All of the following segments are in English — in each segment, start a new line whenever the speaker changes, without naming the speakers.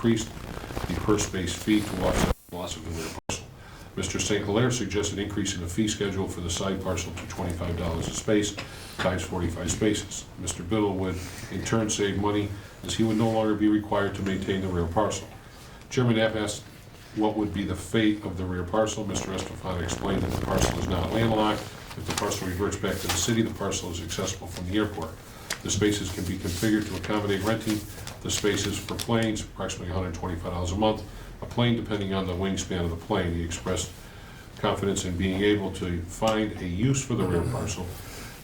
increased the per space fee to offset the loss of the rear parcel. Mr. St. Hilaire suggested increasing the fee schedule for the side parcel to $25 a space times 45 spaces. Mr. Biddle would in turn save money as he would no longer be required to maintain the rear parcel. Chairman Knapp asked what would be the fate of the rear parcel. Mr. Estefan explained that the parcel is not landlocked. If the parcel reverts back to the city, the parcel is accessible from the airport. The spaces can be configured to accommodate renting the spaces for planes, approximately $125 a month. A plane, depending on the wingspan of the plane. He expressed confidence in being able to find a use for the rear parcel.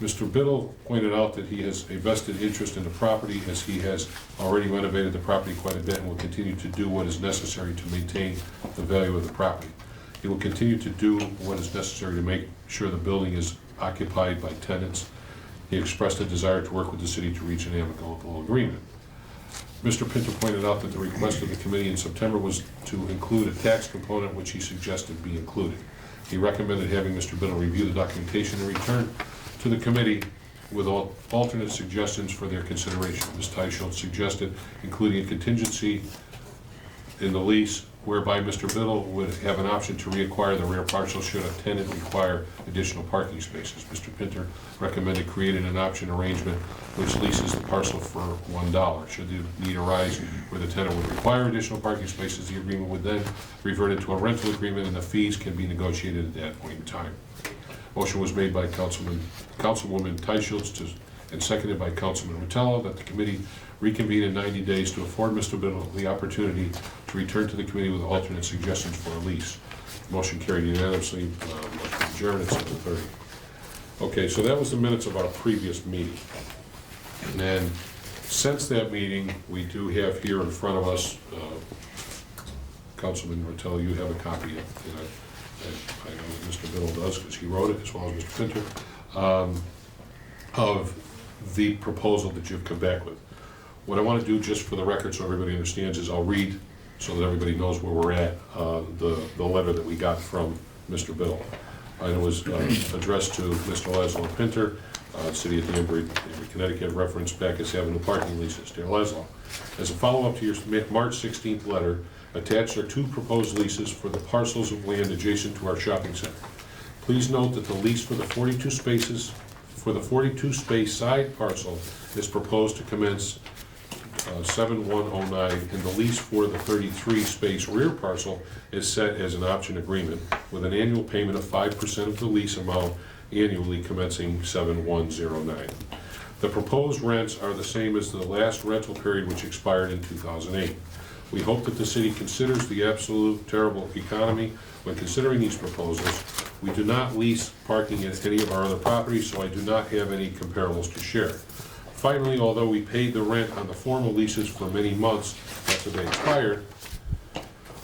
Mr. Biddle pointed out that he has a vested interest in the property as he has already renovated the property quite a bit and will continue to do what is necessary to maintain the value of the property. He will continue to do what is necessary to make sure the building is occupied by tenants. He expressed a desire to work with the city to reach an amicable agreement. Mr. Pinto pointed out that the request of the committee in September was to include a tax component, which he suggested be included. He recommended having Mr. Biddle review the documentation and return to the committee with alternate suggestions for their consideration. Ms. Teicholz suggested including a contingency in the lease whereby Mr. Biddle would have an option to reacquire the rear parcel should a tenant require additional parking spaces. Mr. Pinter recommended creating an option arrangement which leases the parcel for $1. Should the need arise where the tenant would require additional parking spaces, the agreement would then revert into a rental agreement and the fees can be negotiated at that point in time. Motion was made by Councilwoman Teicholz and seconded by Councilman Rotella that the committee reconvene in 90 days to afford Mr. Biddle the opportunity to return to the committee with alternate suggestions for a lease. Motion carried unanimously. Motion adjourned at 7:30. Okay, so that was the minutes of our previous meeting. And then since that meeting, we do have here in front of us, Councilman Rotella, you have a copy of it. I know that Mr. Biddle does because he wrote it as well as Mr. Pinter, of the proposal that you've come back with. What I want to do, just for the record so everybody understands, is I'll read so that everybody knows where we're at, the letter that we got from Mr. Biddle. And it was addressed to Mr. Laszlo Pinter, City of Danbury, Connecticut, reference Bacchus Avenue parking leases. Dear Laszlo, as a follow-up to your March 16th letter, attached are two proposed leases for the parcels of land adjacent to our shopping center. Please note that the lease for the 42 spaces, for the 42-space side parcel is proposed to commence 7/1/09, and the lease for the 33-space rear parcel is set as an option agreement with an annual payment of 5% of the lease amount annually commencing 7/1/09. The proposed rents are the same as the last rental period, which expired in 2008. We hope that the city considers the absolute terrible economy when considering these proposals. We do not lease parking at any of our other properties, so I do not have any comparables to share. Finally, although we paid the rent on the formal leases for many months after they expired,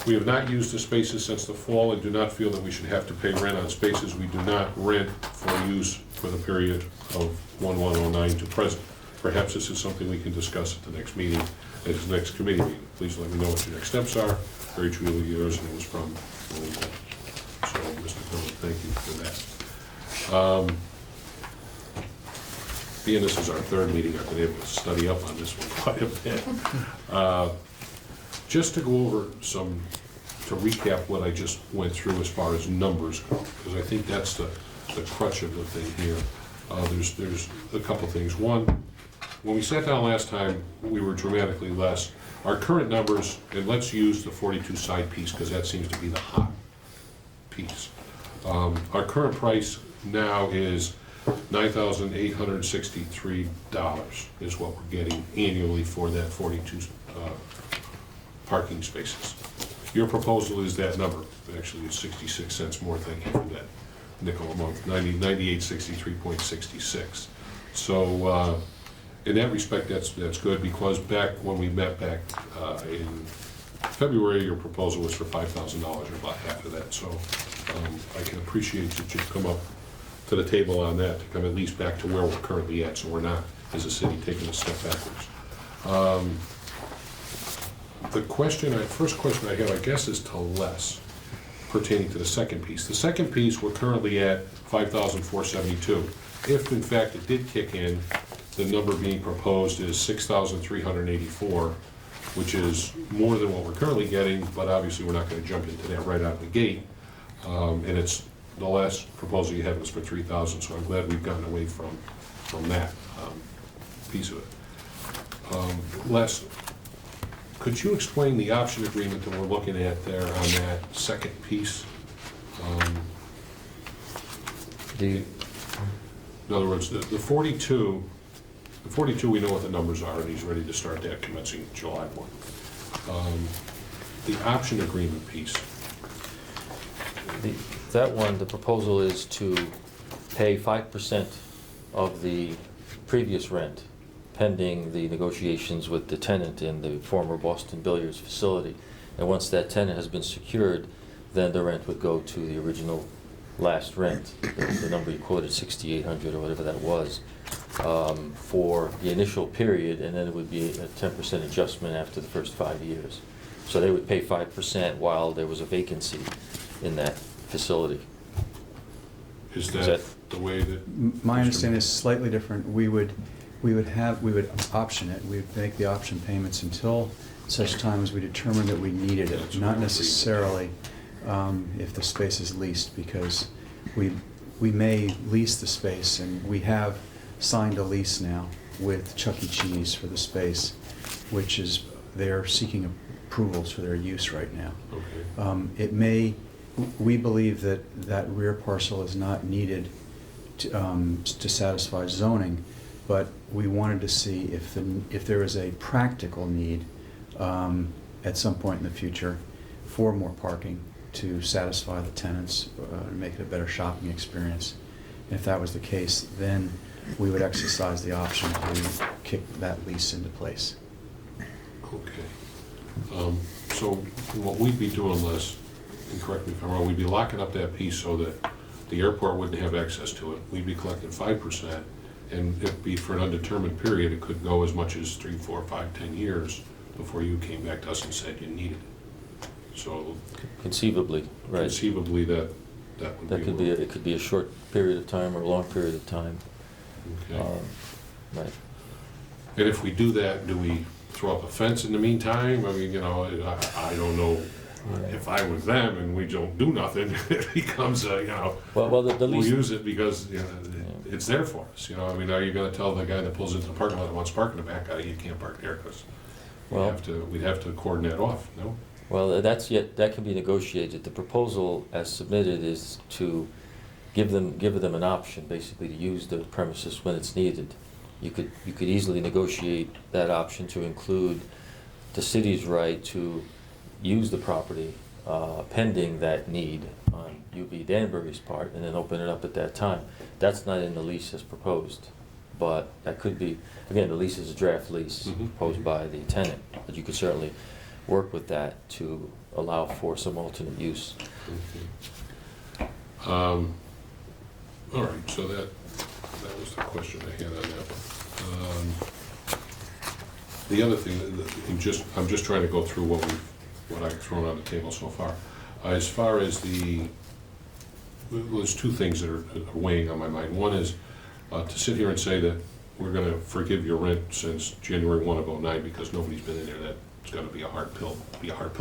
we have not used the spaces since the fall and do not feel that we should have to pay rent on spaces we do not rent for use for the period of 1/1/09 to present. Perhaps this is something we can discuss at the next meeting, at the next committee meeting. Please let me know what your next steps are. Very truly yours, and it was from Melinda. So, Mr. Biddle, thank you for that. Being this is our third meeting, I've been able to study up on this one quite a bit. Just to go over to recap what I just went through as far as numbers go, because I think that's the crutch of the thing here. There's a couple things. One, when we sat down last time, we were dramatically less. Our current numbers, and let's use the 42 side piece because that seems to be the hot piece. Our current price now is $9,863 is what we're getting annually for that 42 parking spaces. Your proposal is that number. Actually, it's 66 cents more. Thank you for that nickel a month, 9863.66. So in that respect, that's good, because back when we met back in February, your proposal was for $5,000 or about half of that. So I can appreciate that you've come up to the table on that to come at least back to where we're currently at, so we're not, as a city, taking a step backwards. The first question I have, I guess, is to Les, pertaining to the second piece. The second piece, we're currently at $5,472. If, in fact, it did kick in, the number being proposed is $6,384 which is more than what we're currently getting, but obviously we're not gonna jump into that right out of the gate. And it's, the last proposal you had was for 3,000, so I'm glad we've gotten away from that piece of it. Les, could you explain the option agreement that we're looking at there on that second piece? In other words, the 42, we know what the numbers are, and he's ready to start that commencing July 1. The option agreement piece.
That one, the proposal is to pay 5% of the previous rent pending the negotiations with the tenant in the former Boston Billiards facility. And once that tenant has been secured, then the rent would go to the original last rent, the number you quoted, 6,800 or whatever that was, for the initial period, and then it would be a 10% adjustment after the first 5 years. So they would pay 5% while there was a vacancy in that facility.
Is that the way that?
My understanding is slightly different. We would option it. We would make the option payments until such time as we determine that we needed it,
That's
not
what
necessarily if the space is leased, because we may lease the space, and we have signed a lease now with Chuck E. Cheese for the space, which is, they're seeking approvals for their use right now.
Okay.
We believe that rear parcel is not needed to satisfy zoning, but we wanted to see if there is a practical need at some point in the future for more parking to satisfy the tenants and make it a better shopping experience. And if that was the case, then we would exercise the option to kick that lease into place.
Okay. So what we'd be doing, Les, and correct me if I'm wrong, we'd be locking up that piece so that the airport wouldn't have access to it. We'd be collecting 5%, and it'd be for an undetermined period. It could go as much as 3, 4, 5, 10 years before you came back to us and said you needed it. So
Conceivably, right.
conceivably that would
That could be, it could be a short period of time or a long period of time.
Okay.
Right.
And if we do that, do we throw up a fence in the meantime? I mean, you know, I don't know. If I was them and we don't do nothing, it becomes a, you know,
Well, the
we'll
lease,
use it because, you know, it's there for us, you know. I mean, are you gonna tell the guy that pulls into the parking lot and wants to park in the back, you can't park there, because
well,
we'd have to cordon that off, no?
well, that can be negotiated. The proposal as submitted is to give them an option, basically, to use the premises when it's needed. You could easily negotiate that option to include the city's right to use the property pending that need on UB Danbury's part, and then open it up at that time. That's not in the lease as proposed, but that could be, again, the lease is a draft lease proposed by the tenant, but you could certainly work with that to allow for some alternate use.
Okay. All right, so that was the question I had on that. The other thing, I'm just trying to go through what I've thrown on the table so far. As far as there's two things that are weighing on my mind. One is to sit here and say that we're going to forgive your rent since January 1 of 09 because nobody's been in there. That's going to be a hard pill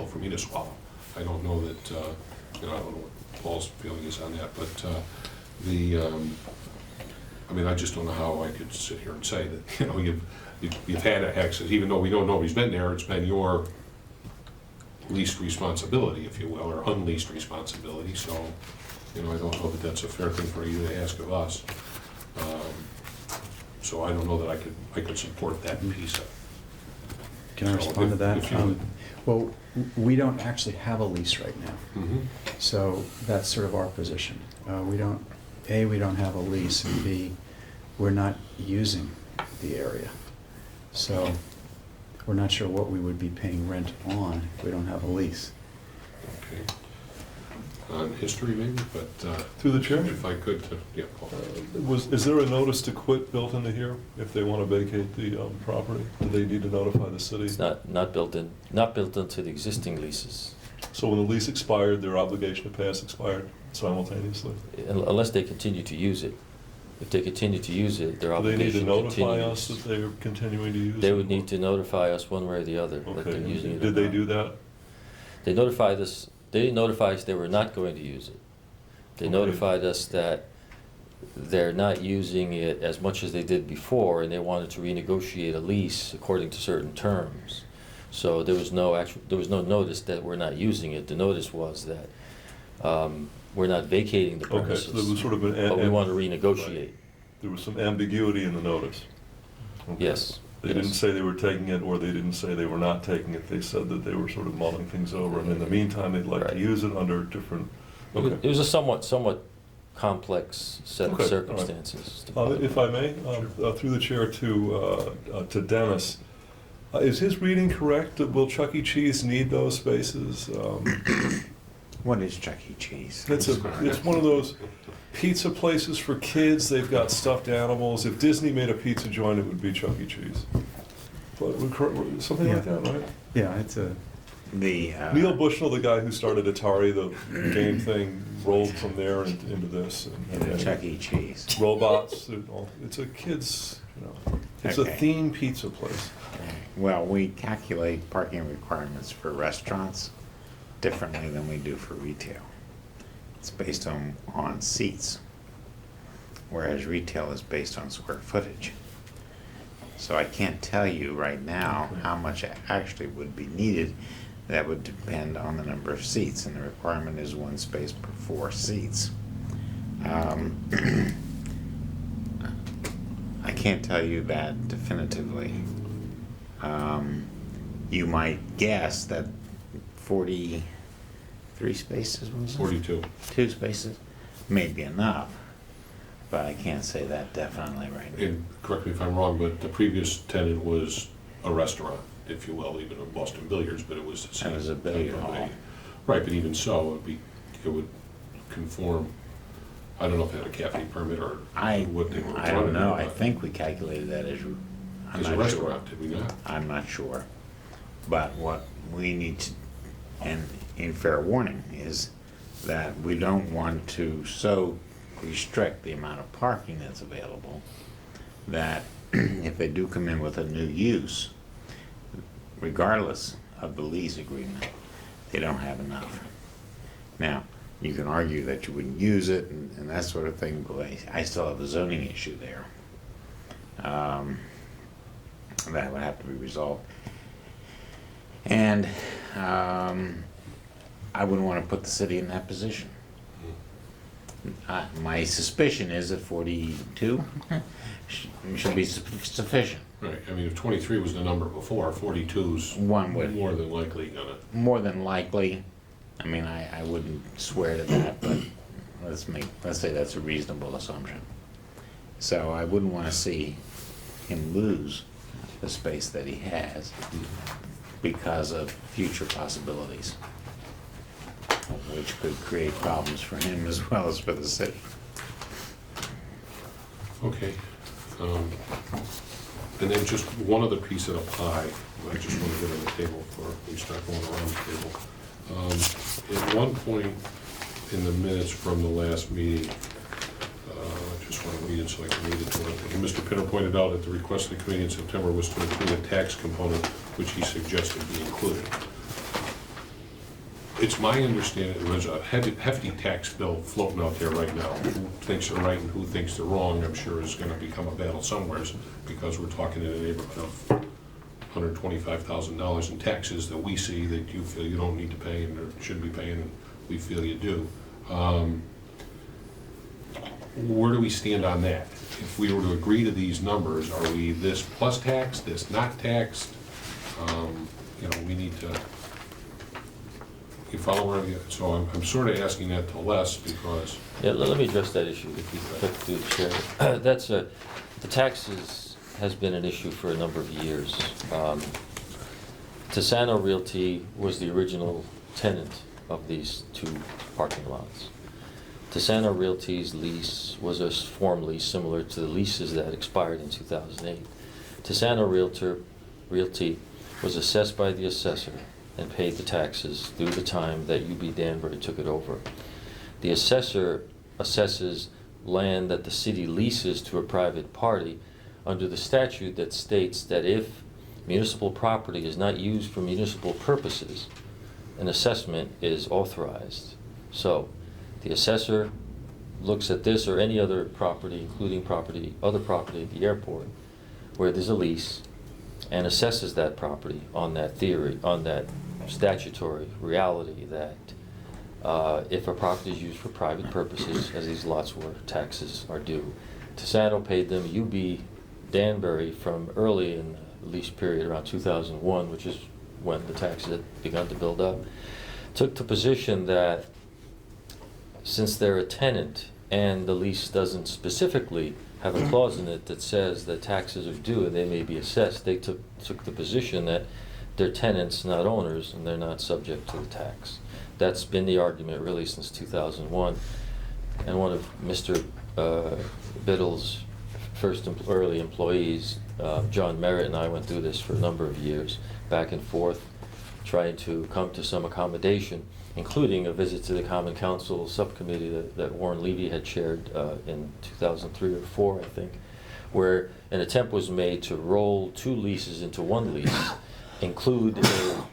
for me to swallow. I don't know that, I don't know what Paul's feeling is on that, but I mean, I just don't know how I could sit here and say that, you know, you've had access, even though we know nobody's been there, it's been your least responsibility, if you will, or unleased responsibility. So, you know, I don't know that that's a fair thing for you to ask of us. So I don't know that I could support that piece of it.
Can I respond to that? Well, we don't actually have a lease right now. So that's sort of our position. We don't have a lease, and B, we're not using the area. So we're not sure what we would be paying rent on if we don't have a lease.
Okay. On history maybe, but
Through the chair?
if I could, yeah, Paul.
Is there a notice to quit built into here if they want to vacate the property? And they need to notify the city?
It's not built into the existing leases,
So when the lease expired, their obligation to pay us expired simultaneously?
unless they continue to use it. If they continue to use it, their
Do they need to
obligation
notify
continues.
us that they're continuing to use it?
They would need to notify us one way or the other that
Okay,
they're using it. or
did they
not.
do that?
They notified us, they didn't notify us they were not going to use it. They
Okay.
notified us that they're not using it as much as they did before, and they wanted to renegotiate a lease according to certain terms. So there was no notice that we're not using it. The notice was that we're not vacating the
Okay,
premises,
so there was sort of an...
but we want to renegotiate.
Right. There was some ambiguity in the notice. Okay.
Yes.
They
yes.
didn't say they were taking it, or they didn't say they were not taking it. They said that they were sort of mulling things over, and in the meantime, they'd like
Right.
to use it under different...
It was a somewhat complex set
Okay,
of
all right.
circumstances.
If I may, through the chair to Dennis, is his reading correct? Will Chuck E. Cheese need those spaces?
What is Chuck E. Cheese?
It's one of those pizza places for kids. They've got stuffed animals. If Disney made a pizza joint, it would be Chuck E. Cheese. But something like that, right?
Yeah, it's a,
Neil Bushnell, the guy who started Atari, the game thing, rolled from there into this.
In Chuck E. Cheese.
Robots. It's a kids, it's a
Okay.
theme pizza place.
Well, we calculate parking requirements for restaurants differently than we do for retail. It's based on seats, whereas retail is based on square footage. So I can't tell you right now how much actually would be needed. That would depend on the number of seats, and the requirement is one space per 4 seats. I can't tell you that definitively. You might guess that 43 spaces, was it?
42.
2 spaces may be enough, but I can't say that definitely right now.
And correct me if I'm wrong, but the previous tenant was a restaurant, if you will, even a Boston Billiards, but it was the same.
That was a billiard
type of
hall.
Right, but even so, it would conform, I don't know if it had a cafe permit or what they were
I don't
running
know,
it,
I
but
think we calculated that as, I'm
as a
not sure.
restaurant, did we not?
I'm not sure. But what we need to, and in fair warning, is that we don't want to so restrict the amount of parking that's available that if they do come in with a new use, regardless of the lease agreement, they don't have enough. Now, you can argue that you wouldn't use it and that sort of thing, but I still have a zoning issue there. That would have to be resolved. And I wouldn't want to put the city in that position. My suspicion is that 42 should be sufficient.
Right, I mean, if 23 was the number before, 42's
One would,
more than likely gonna,
more than likely, I mean, I wouldn't swear to that, but let's say that's a reasonable assumption. So I wouldn't want to see him lose the space that he has because of future possibilities, which could create problems for him as well as for the city.
okay. And then just one other piece of the pie, I just want to get on the table before we start going around the table. At one point in the minutes from the last meeting, I just want to read it so I can read it to it. And Mr. Pinner pointed out that the request of the committee in September was to include a tax component, which he suggested be included. It's my understanding there's a hefty tax bill floating out there right now. Who thinks they're right and who thinks they're wrong, I'm sure is going to become a battle somewheres, because we're talking in a neighborhood of $125,000 in taxes that we see that you feel you don't need to pay and shouldn't be paying, and we feel you do. Where do we stand on that? If we were to agree to these numbers, are we this plus tax, this not taxed? We need to, you follow where I'm getting? So I'm sort of asking that to Les because,
Yeah, let me address that issue, if you could, through the chair. The taxes has been an issue for a number of years. Tisano Realty was the original tenant of these 2 parking lots. Tisano Realty's lease was a form lease similar to the leases that expired in 2008. Tisano Realty was assessed by the assessor and paid the taxes through the time that UB Danbury took it over. The assessor assesses land that the city leases to a private party under the statute that states that if municipal property is not used for municipal purposes, an assessment is authorized. So the assessor looks at this or any other property, including other property at the airport, where there's a lease, and assesses that property on that theory, on that statutory reality that if a property is used for private purposes, as these lots were, taxes are due. Tisano paid them. UB Danbury, from early in the lease period around 2001, which is when the taxes had begun to build up, took the position that since they're a tenant and the lease doesn't specifically have a clause in it that says that taxes are due and they may be assessed, they took the position that they're tenants, not owners, and they're not subject to the tax. That's been the argument really since 2001. And one of Mr. Biddle's first early employees, John Merritt, and I went through this for a number of years, back and forth, trying to come to some accommodation, including a visit to the Common Council subcommittee that Warren Levy had chaired in 2003 or 4, I think, where an attempt was made to roll 2 leases into one lease, include a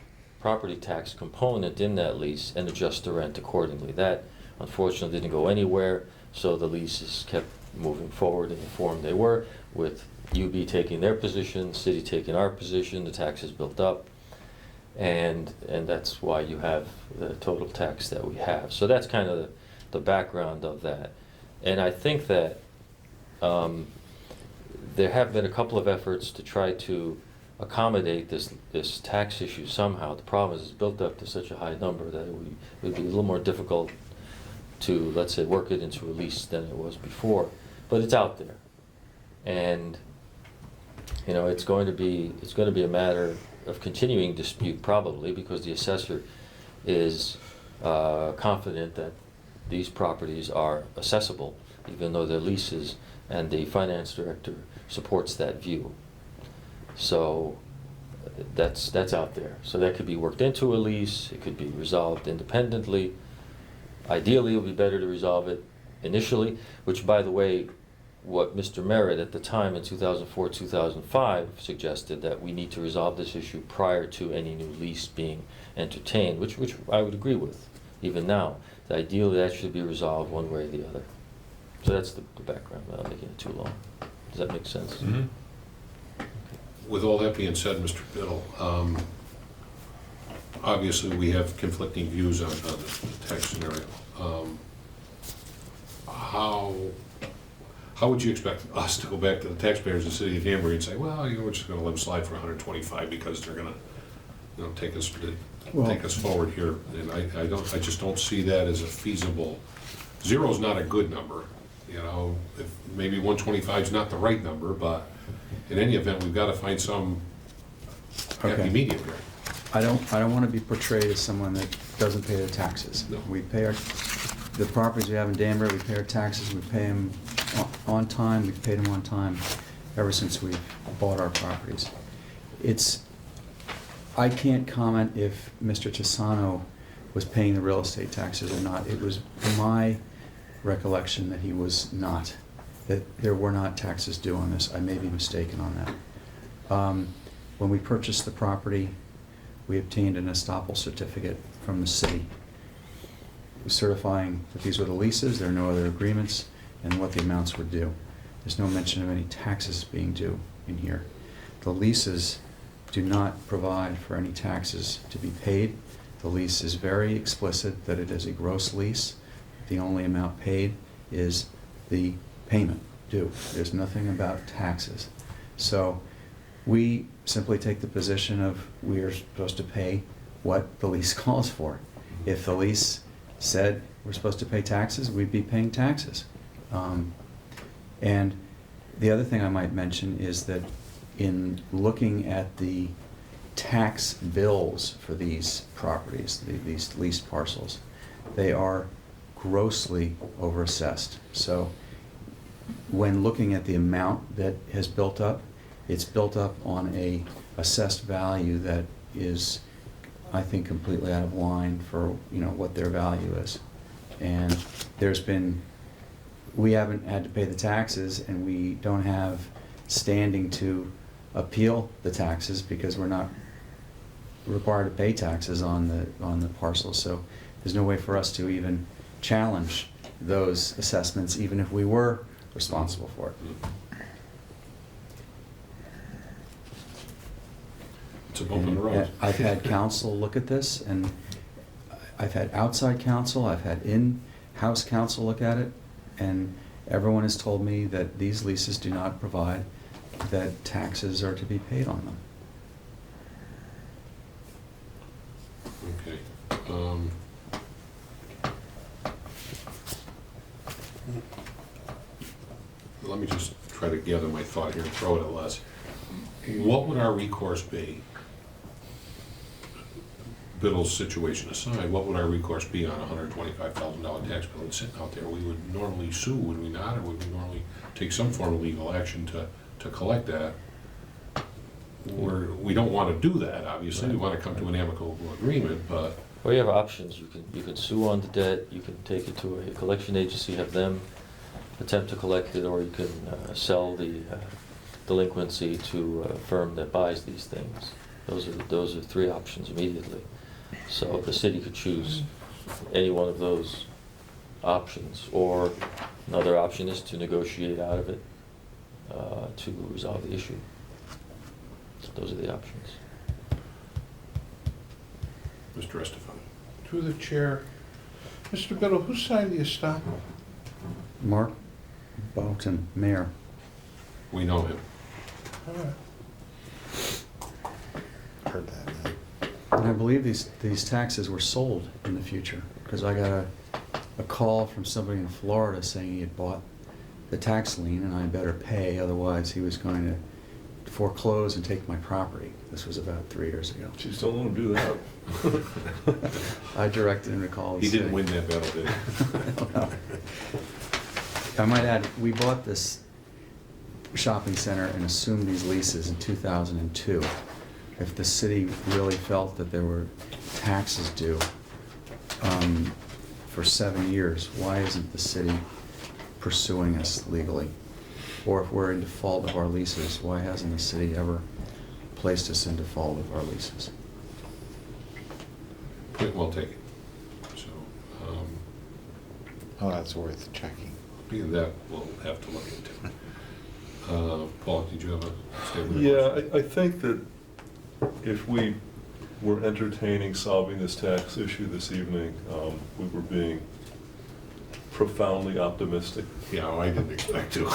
property tax component in that lease, and adjust the rent accordingly. That, unfortunately, didn't go anywhere, so the leases kept moving forward in the form they were, with UB taking their position, city taking our position, the taxes built up, and that's why you have the total tax that we have. So that's kind of the background of that. And I think that there have been a couple of efforts to try to accommodate this tax issue somehow. The problem is it's built up to such a high number that it would be a little more difficult to, let's say, work it into a lease than it was before. But it's out there, and you know it's going to be a matter of continuing dispute probably, because the assessor is confident that these properties are assessable, even though they're leases, and the finance director supports that view. So that's out there. So that could be worked into a lease. It could be resolved independently. Ideally, it would be better to resolve it initially, which, by the way, what Mr. Merritt at the time in 2004, 2005 suggested, that we need to resolve this issue prior to any new lease being entertained, which I would agree with, even now. Ideally, that should be resolved one way or the other. So that's the background, without making it too long. Does that make sense?
Mm-hmm.
With all that being said, Mr. Biddle, obviously we have conflicting views on the tax scenario. How would you expect us to go back to the taxpayers of the city of Danbury and say, well, you know, we're just going to let them slide for 125 because they're going to, you know, take us forward here? And I just don't see that as a feasible. 0 is not a good number, you know. Maybe 125 is not the right number, but in any event, we've got to find some happy medium here.
I don't want to be portrayed as someone that doesn't pay their taxes.
No.
We pay the properties we have in Danbury, we pay our taxes, we pay them on time, we've paid them on time ever since we've bought our properties. I can't comment if Mr. Tisano was paying the real estate taxes or not. It was my recollection that he was not, that there were not taxes due on this. I may be mistaken on that. When we purchased the property, we obtained an estoppel certificate from the city certifying that these were the leases, there are no other agreements, and what the amounts were due. There's no mention of any taxes being due in here. The leases do not provide for any taxes to be paid. The lease is very explicit that it is a gross lease. The only amount paid is the payment due. There's nothing about taxes. So we simply take the position of we are supposed to pay what the lease calls for. If the lease said we're supposed to pay taxes, we'd be paying taxes. And the other thing I might mention is that in looking at the tax bills for these properties, these leased parcels, they are grossly overassessed. So when looking at the amount that has built up, it's built up on a assessed value that is, I think, completely out of line for what their value is. And there's been we haven't had to pay the taxes, and we don't have standing to appeal the taxes because we're not required to pay taxes on the parcel. So there's no way for us to even challenge those assessments, even if we were responsible for it.
It's a bump in the road.
I've had counsel look at this, and I've had outside counsel, I've had in-house counsel look at it, and everyone has told me that these leases do not provide that taxes are to be paid on them.
Okay. Let me just try to gather my thought here and throw it at Les. What would our recourse be? Biddle's situation aside, what would our recourse be on a $125,000 tax bill that's sitting out there? We would normally sue, would we not, or would we normally take some form of legal action to collect that? We don't want to do that, obviously. We want to come to an amicable agreement, but
Well, you have options. You can sue on the debt, you can take it to a collection agency, have them attempt to collect it, or you can sell the delinquency to a firm that buys these things. Those are three options immediately. So the city could choose any one of those options, or another option is to negotiate out of it to resolve the issue. So those are the options.
Mr. Estefan.
Through the chair, Mr. Biddle, who signed the estoppel?
Mark Boughton, Mayor.
We know him.
All right.
Heard that name.
And I believe these taxes were sold in the future, because I got a call from somebody in Florida saying he had bought the tax lien and I better pay, otherwise he was going to foreclose and take my property. This was about 3 years ago.
Geez, don't let them do that.
I directed him to call the
He didn't
city.
win that battle, did he?
I might add, we bought this shopping center and assumed these leases in 2002. If the city really felt that there were taxes due for 7 years, why isn't the city pursuing us legally? Or if we're in default of our leases, why hasn't the city ever placed us in default of our leases?
Point well taken. So,
Oh, that's worth checking.
that we'll have to look into. Paul, did you have a statement?
Yeah, I think that if we were entertaining solving this tax issue this evening, we were being profoundly optimistic.
Yeah, well, I didn't expect to.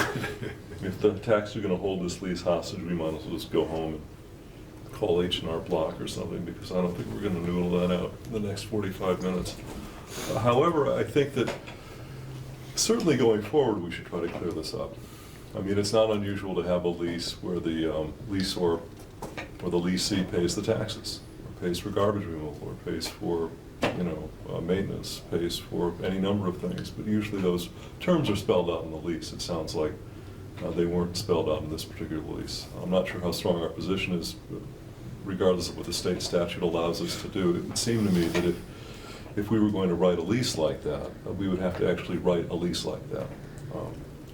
If the tax are gonna hold this lease hostage, we might as well just go home and call H&R Block or something, because I don't think we're gonna noodle that out in the next 45 minutes. However, I think that certainly going forward, we should try to clear this up. I mean, it's not unusual to have a lease where the leasor or the leasee pays the taxes, or pays for garbage removal, or pays for, maintenance, pays for any number of things, but usually those terms are spelled out in the lease. It sounds like they weren't spelled out in this particular lease. I'm not sure how strong our position is, but regardless of what the state statute allows us to do. It would seem to me that if we were going to write a lease like that, we would have to actually write a lease like that.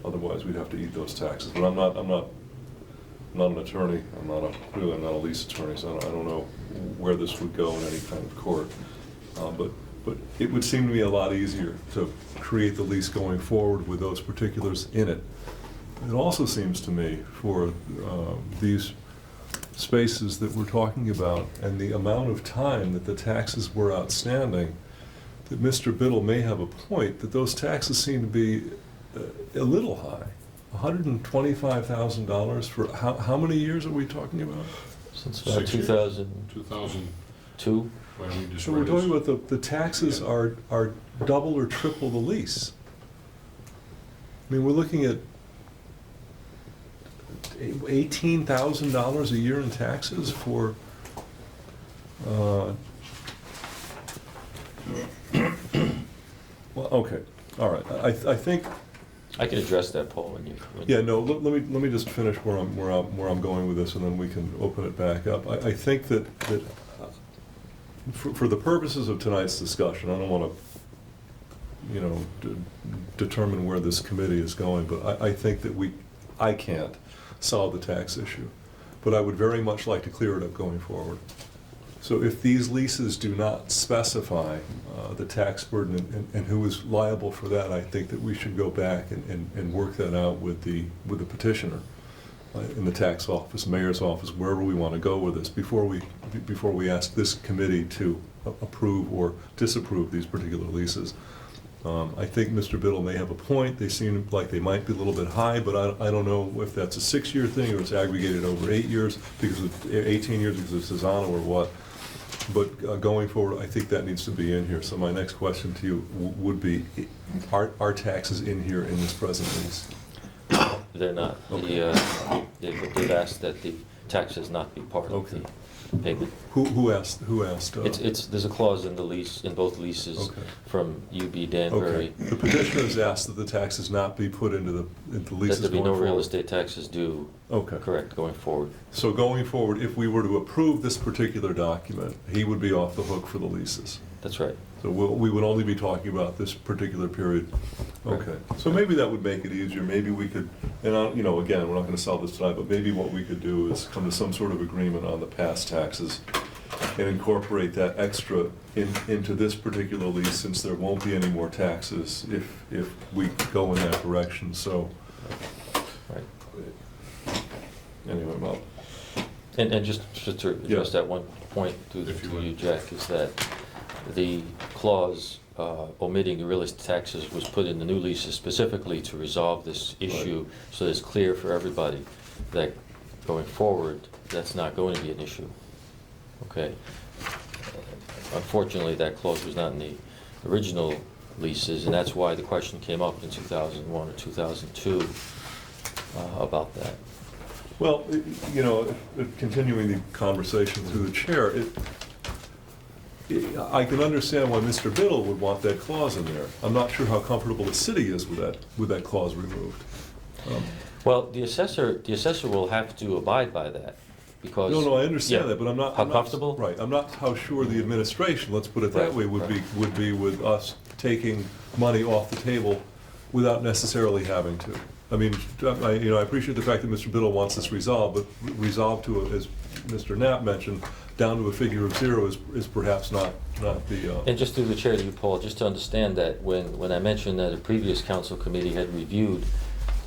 Otherwise, we'd have to eat those taxes. But I'm not an attorney. I'm not a lease attorney, so I don't know where this would go in any kind of court. But it would seem to me a lot easier to create the lease going forward with those particulars in it. It also seems to me for these spaces that we're talking about and the amount of time that the taxes were outstanding, that Mr. Biddle may have a point, that those taxes seem to be a little high. $125,000 for how many years are we talking about?
Since about
6 years.
2002.
2002, when we just
So we're
read
talking
this.
about the taxes are double or triple the lease. I mean, we're looking at $18,000 a year in taxes for, well, okay, all right, I think,
I can address that, Paul, when
yeah, no, let me just finish where I'm going with this, and then we can open it back up. I think that for the purposes of tonight's discussion, I don't want to you know, determine where this committee is going, but I think that I can't solve the tax issue. But I would very much like to clear it up going forward. So if these leases do not specify the tax burden and who is liable for that, I think that we should go back and work that out with the petitioner in the tax office, mayor's office, wherever we want to go with this, before we ask this committee to approve or disapprove these particular leases. I think Mr. Biddle may have a point. They seem like they might be a little bit high, but I don't know if that's a 6-year thing or it's aggregated over 8 years, because of 18 years because of Cesano or what. But going forward, I think that needs to be in here. So my next question to you would be, are taxes in here in this present lease?
They're not.
Okay.
They've asked that the taxes not be part of
Okay.
the payment.
Who asked?
There's a clause in the lease, in both leases,
Okay.
from UB Danbury,
Okay. The petitioners asked that the taxes not be put into the
that
leases
there be
going
no
forward.
real estate taxes due,
Okay.
correct, going forward.
So going forward, if we were to approve this particular document, he would be off the hook for the leases.
That's right.
So we would only be talking about this particular period. Okay. So maybe that would make it easier. Maybe we could, and you know, again, we're not going to solve this tonight, but maybe what we could do is come to some sort of agreement on the past taxes and incorporate that extra into this particular lease, since there won't be any more taxes if we go in that direction. So
Right.
anyway, well,
And just to address that one point to
If you would.
you, Jack, is that the clause omitting the real estate taxes was put in the new leases specifically to resolve this issue, so that it's clear for everybody that going forward, that's not going to be an issue. Okay? Unfortunately, that clause was not in the original leases, and that's why the question came up in 2001 or 2002 about that.
well, you know, continuing the conversation through the chair, I can understand why Mr. Biddle would want that clause in there. I'm not sure how comfortable the city is with that clause removed.
Well, the assessor will have to abide by that, because...
No, I understand
Yeah.
that, but I'm not...
How
I'm not-
comfortable?
Right, I'm not how sure the administration, let's put it that
Right,
way, would be with us taking money off the table without necessarily having to. I mean, I appreciate the fact that Mr. Biddle wants this resolved, but resolved to, as Mr. Knapp mentioned, down to a figure of 0 is perhaps not the...
And just through the chair to you, Paul, just to understand that when I mentioned that a previous council committee had reviewed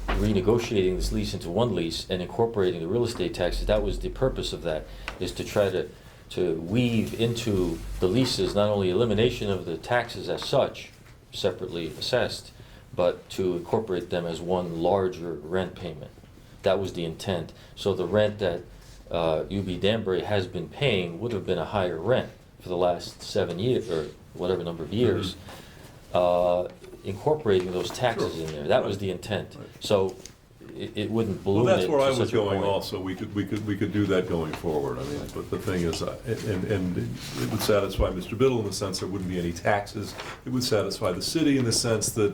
renegotiating this lease into one lease and incorporating the real estate taxes, that was the purpose of that, is to try to weave into the leases not only elimination of the taxes as such, separately assessed, but to incorporate them as one larger rent payment. That was the intent. So the rent that UB Danbury has been paying would have been a higher rent for the last 7 years, or whatever number of years, incorporating those taxes in there. That was the intent.
Right.
So it wouldn't
Well,
balloon it
that's where I
to
was
such a
going
point.
also. We could do that going forward. I mean, but the thing is, and it would satisfy Mr. Biddle in the sense there wouldn't be any taxes. It would satisfy the city in the sense that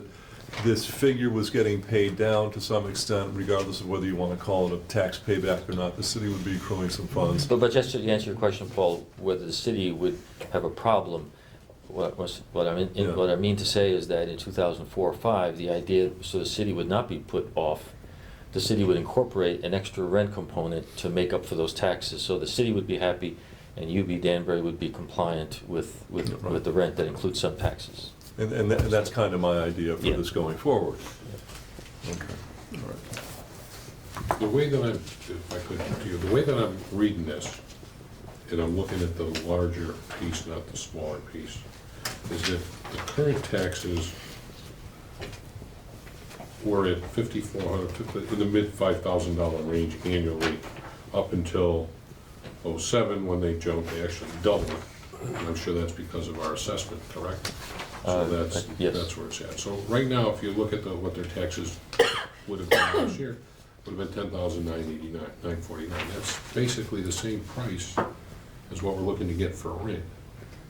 this figure was getting paid down to some extent, regardless of whether you want to call it a tax payback or not. The city would be accruing some funds.
But just to answer your question, Paul, whether the city would have a problem, what I mean to say is that in 2004 or 5, the idea, so the city would not be put off. The city would incorporate an extra rent component to make up for those taxes. So the city would be happy, and UB Danbury would be compliant with the rent that includes some taxes.
And that's kind of my idea for
Yeah.
this going forward. Okay, all right.
The way that I'm, if I could continue, the way that I'm reading this, and I'm looking at the larger piece, not the smaller piece, is that the current taxes were at $5,400, in the mid $5,000 range annually, up until '07, when they jumped, they actually doubled. And I'm sure that's because of our assessment, correct? So
Yes.
that's where it's at. So right now, if you look at what their taxes would have been this year, would have been $10,989, $949. That's basically the same price as what we're looking to get for a rent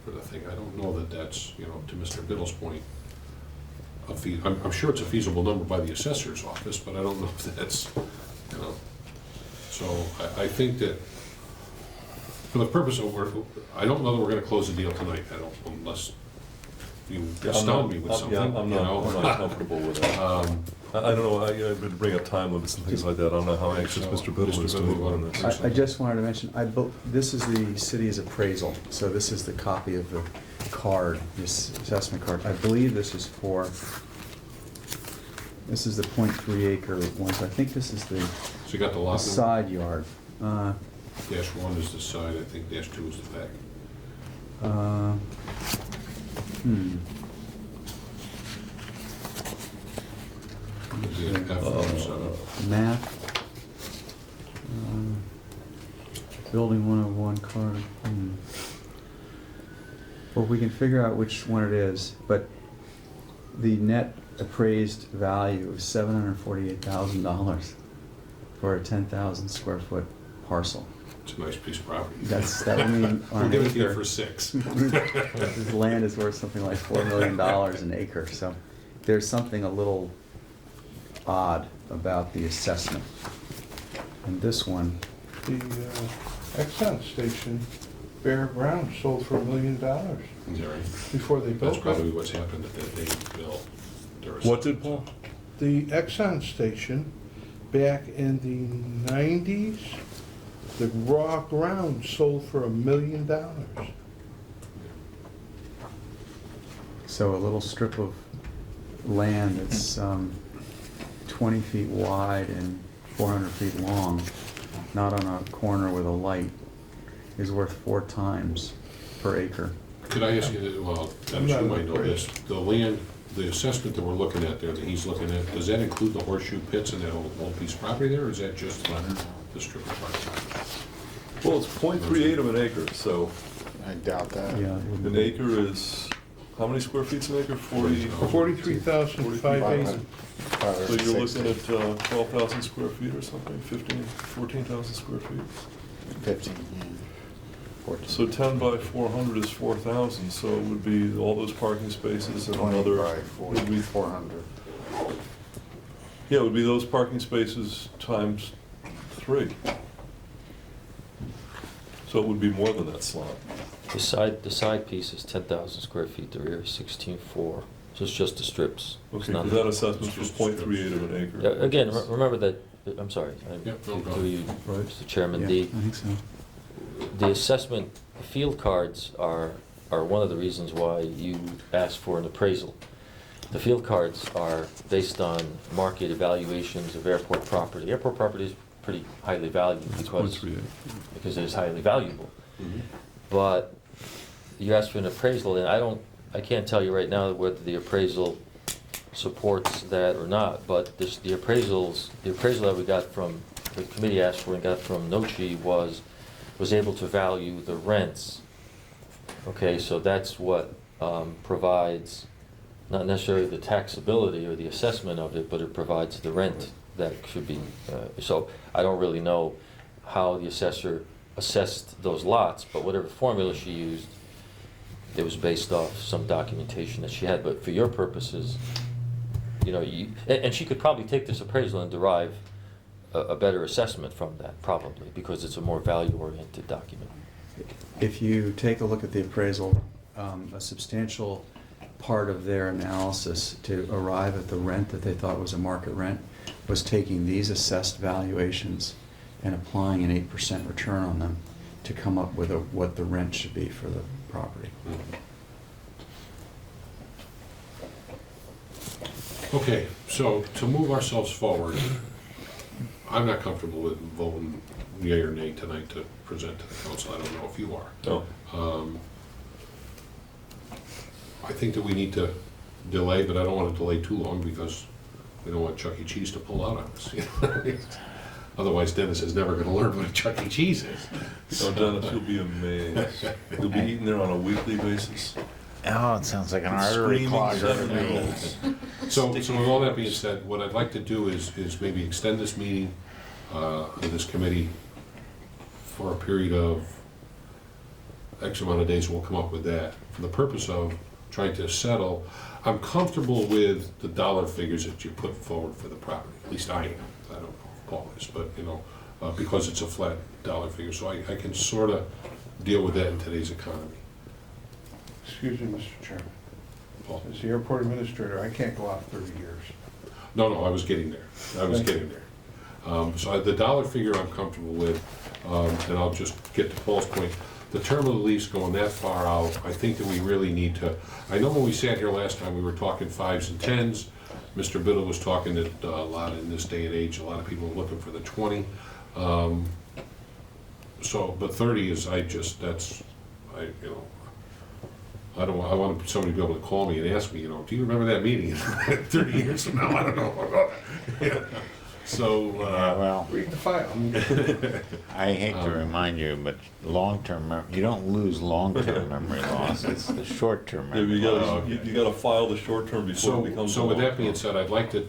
for the thing. I don't know that that's, to Mr. Biddle's point, I'm sure it's a feasible number by the assessor's office, but I don't know if that's, So I think that for the purpose of I don't know that we're gonna close the deal tonight, unless, you
Yeah,
astound me with something,
Yeah, I'm
you know?
not, I'm not comfortable with that. I don't know, I would bring up time limits and things like that. I don't know how anxious
So,
Mr. Biddle is to move on this.
I just wanted to mention, this is the city's appraisal, so this is the copy of the card, this assessment card. I believe this is the .3 acre one, so I think this is the
So you got the
the
lot,
side yard.
-1 is the side, I think -2 is the back. Yeah,
Map. Building 101 card. Well, we can figure out which one it is, but the net appraised value is $748,000 for a 10,000 square foot parcel.
It's a nice piece of property.
That would mean on
We'll
an
give it to you
acre.
for 6.
This land is worth something like $4 million an acre, so there's something a little odd about the assessment. And this one,
The Exxon station, bare ground, sold for $1 million
Is that right?
before they
That's
built it.
probably what's happened at that day, Bill. There was-
What did, Paul?
The Exxon station, back in the 90s, the raw ground sold for $1 million.
so a little strip of land that's 20 feet wide and 400 feet long, not on a corner with a light, is worth 4 times per acre.
Could I ask you, well, Dennis, you might know this, the land, the assessment that we're looking at there, that he's looking at, does that include the horseshoe pits and that whole piece of property there, or is that just the strip of property?
Well, it's .38 of an acre, so
I doubt that.
Yeah. it would
an
be-
acre is, how many square feet's an acre? 40?
43,580.
So you're looking at 12,000 square feet or something, 14,000 square feet?
15, yeah. 14.
So 10 by 400 is 4,000, so it would be all those parking spaces and
20
another.
by
Would be
400.
Yeah, it would be those parking spaces times 3. So it would be more than that slot.
The side piece is 10,000 square feet, the rear is 16.4, so it's just the strips. It's
Okay,
not-
because that assessment's
It's
for
just
.38 of an acre.
Yeah, again, remember that, I'm sorry,
Yep, no, go
through you,
Right.
Mr. Chairman,
Yeah,
the
I think so.
the assessment, the field cards are one of the reasons why you asked for an appraisal. The field cards are based on market evaluations of airport property. Airport property is pretty highly valued because it is highly valuable. But you asked for an appraisal, and I can't tell you right now whether the appraisal supports that or not, but the appraisal that we got from, the committee asked for and got from Nochi was able to value the rents. Okay, so that's what provides, not necessarily the taxability or the assessment of it, but it provides the rent that should be, so I don't really know how the assessor assessed those lots, but whatever formula she used, it was based off some documentation that she had. But for your purposes, you know, and she could probably take this appraisal and derive a better assessment from that, probably, because it's a more value-oriented document.
If you take a look at the appraisal, a substantial part of their analysis to arrive at the rent that they thought was a market rent was taking these assessed valuations and applying an 8% return on them to come up with what the rent should be for the property.
Okay, so to move ourselves forward, I'm not comfortable with voting yea or nay tonight to present to the council. I don't know if you are.
No.
I think that we need to delay, but I don't want to delay too long because we don't want Chuck E. Cheese to pull out on us. You know? Otherwise, Dennis is never going to learn what a Chuck E. Cheese is.
Oh, Dennis, you'll be amazed. You'll be eating there on a weekly basis.
Oh, it sounds like an artery
Screaming
clogger to me.
rolls.
So with all that being said, what I'd like to do is maybe extend this meeting of this committee for a period of X amount of days. We'll come up with that for the purpose of trying to settle. I'm comfortable with the dollar figures that you put forward for the property. At least I am. I don't know if Paul is, but you know, because it's a flat dollar figure, so I can sort of deal with that in today's economy.
Excuse me, Mr. Chairman.
Paul?
As the airport administrator, I can't go off 30 years.
No, I was getting there. So the dollar figure I'm comfortable with, and I'll just get to Paul's point. The term of the lease going that far out, I think that we really need to, I know when we sat here last time, we were talking 5s and 10s. Mr. Biddle was talking that a lot in this day and age, a lot of people are looking for the 20. But 30 is, I want somebody to be able to call me and ask me, do you remember that meeting 30 years from now? I don't know. Yeah. So,
Yeah, well,
Read the file.
I hate to remind you, but you don't lose long-term memory loss, it's the short-term
Yeah,
memory
you
loss.
gotta file the short term before it becomes.
so with that
long.
being said, I'd like to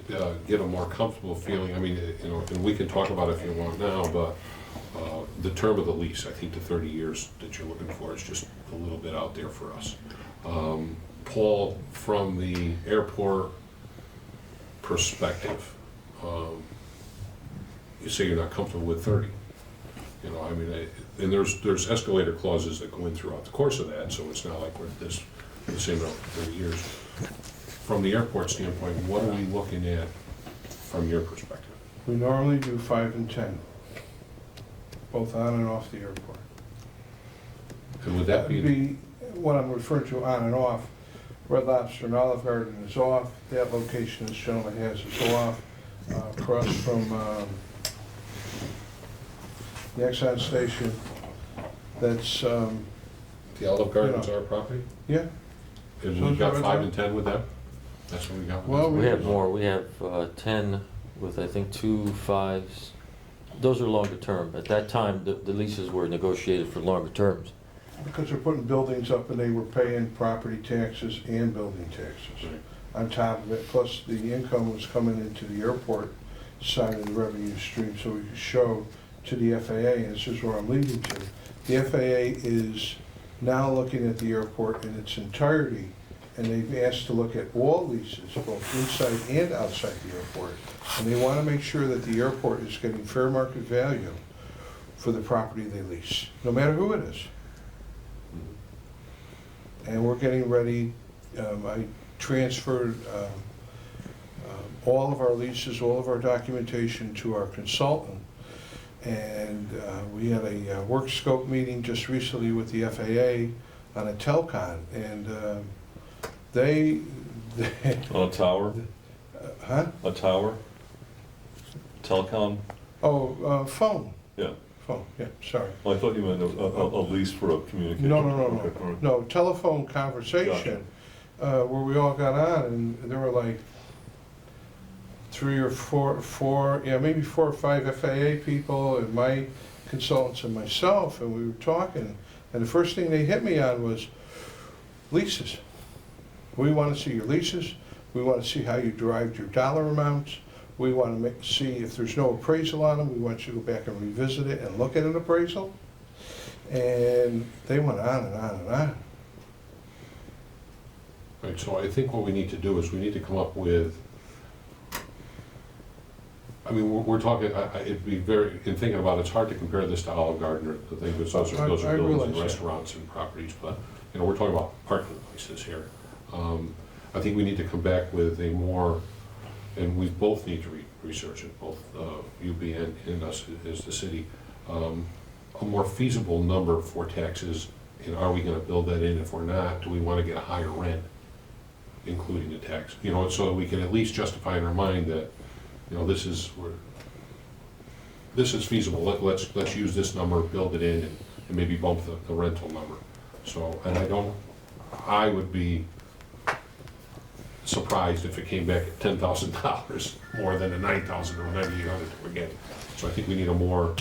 get a more comfortable feeling. I mean, and we can talk about it if you want now, but the term of the lease, I think the 30 years that you're looking for is just a little bit out there for us. Paul, from the airport perspective, you say you're not comfortable with 30. And there's escalator clauses that go in throughout the course of that, so it's not like we're the same amount for 30 years. From the airport standpoint, what are we looking at from your perspective?
We normally do 5 and 10, both on and off the airport.
And would that be,
What I'm referring to on and off. Red Lobster and Olive Garden is off. That location this gentleman has is off. Across from the Exxon station, that's,
the Olive Garden's our property?
yeah.
And
So
we've
is
got
that
5
right?
and 10 with them? That's what we got?
Well,
We have more. We have 10 with, I think, 2 5s. Those are longer term. At that time, the leases were negotiated for longer terms.
Because they're putting buildings up and they were paying property taxes and building taxes
Right.
on top of it. Plus, the income was coming into the airport side of the revenue stream, so we could show to the FAA, and this is where I'm leading to. The FAA is now looking at the airport in its entirety, and they've asked to look at all leases, both inside and outside the airport. And they want to make sure that the airport is getting fair market value for the property they lease, no matter who it is. And we're getting ready, I transferred all of our leases, all of our documentation to our consultant. And we had a work scope meeting just recently with the FAA on a telcon, and they
On a tower,
huh?
a tower, telecom,
Oh, phone,
yeah.
yeah, sorry.
Well, I thought you meant a lease for a communication.
No,
Okay, all right.
no, telephone conversation, where we all got on, and there were like 3 or 4, maybe 4 or 5 FAA people, and my consultants and myself, and we were talking, and the first thing they hit me on was leases. We want to see your leases, we want to see how you derived your dollar amounts, we want to see if there's no appraisal on them, we want you to go back and revisit it and look at an appraisal. And they went on and on and on.
Right, so I think what we need to do is we need to come up with, I mean, we're talking, it'd be very, in thinking about it, it's hard to compare this to Olive Garden or the thing, because those
I
are buildings and
realize that.
restaurants and properties, but, we're talking about parking places here. I think we need to come back with a more, and we both need to research it, both UB and us as the city, a more feasible number for taxes, and are we gonna build that in? If we're not, do we wanna get a higher rent, including the tax? So that we can at least justify in our mind that, this is feasible, let's use this number, build it in, and maybe bump the rental number. So, and I would be surprised if it came back at $10,000 more than the $9,000 or $9,800 that we're getting. So I think we need a more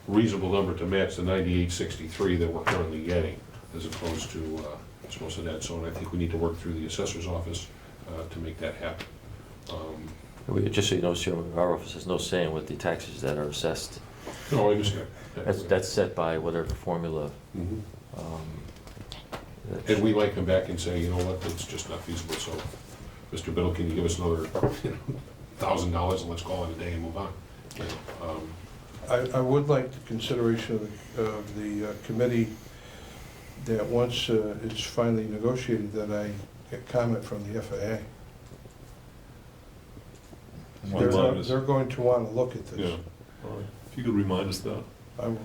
reasonable number to match the $9,863 that we're currently getting, as opposed to that. So, and I think we need to work through the assessor's office to make that happen.
Just so you know, sir, our office has no say in what the taxes that are assessed.
No, I understand.
That's set by whatever formula.
Mhm.
That-
And we might come back and say, you know what, it's just not feasible, so, Mr. Biddle, can you give us another $1,000 and let's call it a day and move on?
I would like the consideration of the committee that once it's finally negotiated, that I comment from the FAA.
Well,
Remind us.
They're going to want to look at
Yeah,
this.
all right. If you could remind us that.
I will.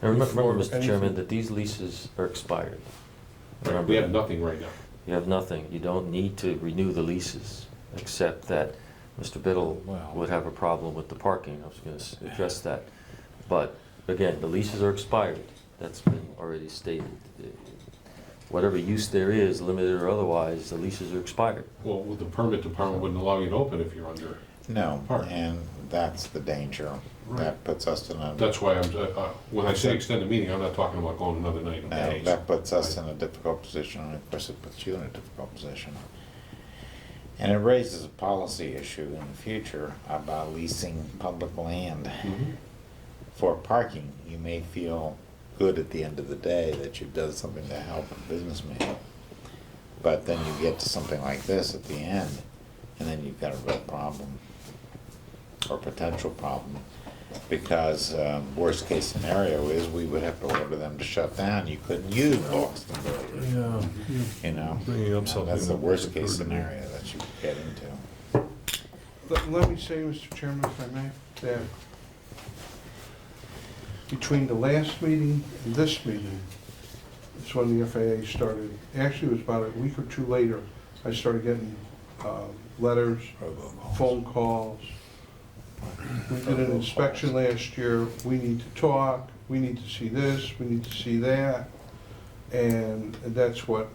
And remember,
Before
Mr.
anything-
Chairman, that these leases are expired. Remember
We have
that.
nothing right now.
You have nothing. You don't need to renew the leases, except that Mr. Biddle
Well-
would have a problem with the parking. I was gonna address that. But again, the leases are expired. That's been already stated. Whatever use there is, limited or otherwise, the leases are expired.
Well, with the permit department wouldn't allow you to open if you're under.
No,
Park.
and that's the danger.
Right.
That puts us in a,
That's why when I say extend the meeting, I'm not talking about going another night of days.
that puts us in a difficult position, and of course it puts you in a difficult position. And it raises a policy issue in the future about leasing public land
Mhm.
for parking. You may feel good at the end of the day that you've done something to help a businessman. But then you get to something like this at the end, and then you've got a real problem, or potential problem. Because worst case scenario is we would have to order them to shut down. You couldn't use Boston,
Yeah.
you know?
Bringing up something
That's the
that
worst case
occurred to me.
scenario that you could get into.
Let me say, Mr. Chairman, if I may, that between the last meeting and this meeting, it's when the FAA started. Actually, it was about a week or two later, I started getting letters, phone calls. We did an inspection last year, we need to talk, we need to see this, we need to see that. And that's why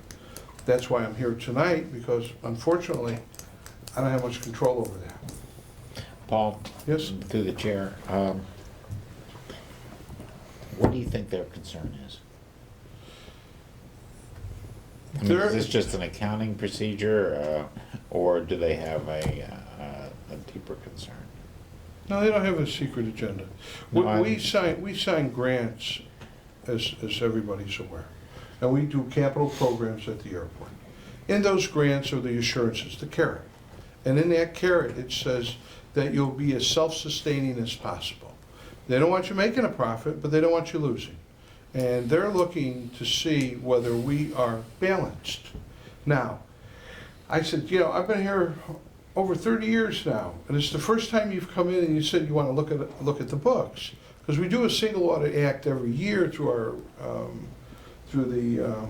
I'm here tonight, because unfortunately, I don't have much control over that.
Paul?
Yes?
Through the chair, what do you think their concern is? I mean, is this just an accounting procedure, or do they have a deeper concern?
No, they don't have a secret agenda.
No,
We sign grants, as everybody's aware, and we do capital programs at the airport. In those grants are the assurances, the carrot. And in that carrot, it says that you'll be as self-sustaining as possible. They don't want you making a profit, but they don't want you losing. And they're looking to see whether we are balanced. Now, I said, I've been here over 30 years now, and it's the first time you've come in and you said you want to look at the books, because we do a single audit act every year through the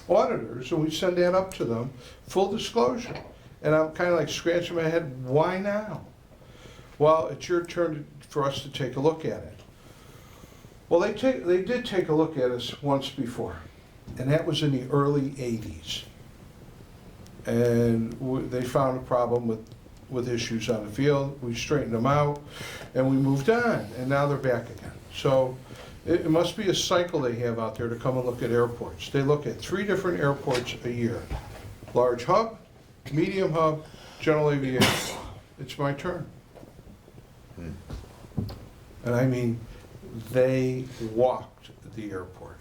auditors, and we send that up to them, full disclosure. And I'm kind of like scratching my head, why now? Well, it's your turn for us to take a look at it. Well, they did take a look at us once before, and that was in the early 80s. And they found a problem with issues on the field. We straightened them out, and we moved on, and now they're back again. So it must be a cycle they have out there to come and look at airports. They look at 3 different airports a year. Large hub, medium hub, general aviation. It's my turn. And I mean, they walked the airport.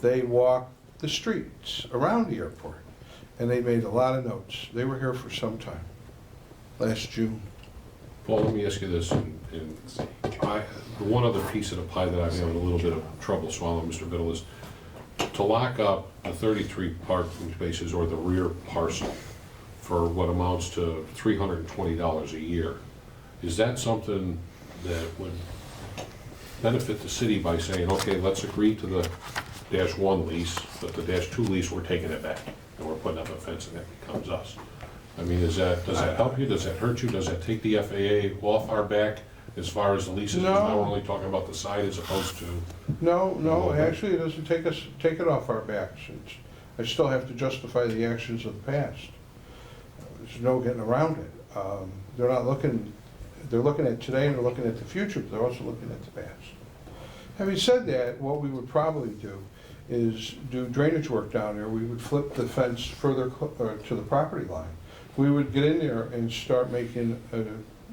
They walked the streets around the airport. And they made a lot of notes. They were here for some time, last June.
Paul, let me ask you this, the one other piece of the pie that I'm having a little bit of trouble swallowing, Mr. Biddle, is to lock up the 33 parking spaces or the rear parcel for what amounts to $320 a year. Is that something that would benefit the city by saying, okay, let's agree to the -1 lease, but the -2 lease, we're taking it back, and we're putting up a fence, and that becomes us? I mean, does that help you? Does that hurt you? Does that take the FAA off our back as far as the leases?
No.
Because now we're only talking about the side as opposed to,
No, actually, it doesn't take it off our backs. I still have to justify the actions of the past. There's no getting around it. They're looking at today and they're looking at the future, but they're also looking at the past. Having said that, what we would probably do is do drainage work down there. We would flip the fence further to the property line. We would get in there and start making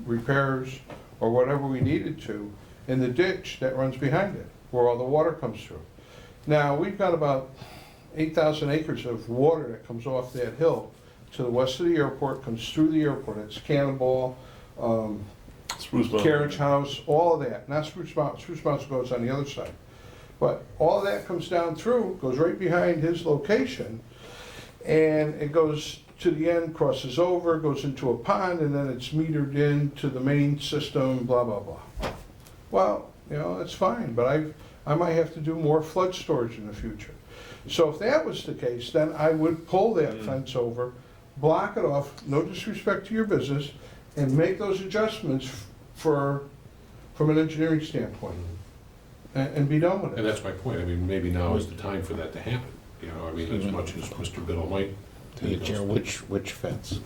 repairs or whatever we needed to in the ditch that runs behind it, where all the water comes through. Now, we've got about 8,000 acres of water that comes off that hill to the west of the airport, comes through the airport. It's Cannonball,
Spruce Mountain.
Carriage House, all of that. Not Spruce Mountain. Spruce Mountain goes on the other side. But all of that comes down through, goes right behind his location. and it goes to the end, crosses over, goes into a pond, and then it's metered into the main system, blah, blah, blah. Well, you know, that's fine, but I might have to do more flood storage in the future. So if that was the case, then I would pull that fence over, block it off, no disrespect to your business, and make those adjustments from an engineering standpoint, and be done with it.
And that's my point. I mean, maybe now is the time for that to happen. You know, I mean, as much as Mr. Biddle might.
Hey, Chair, which fence?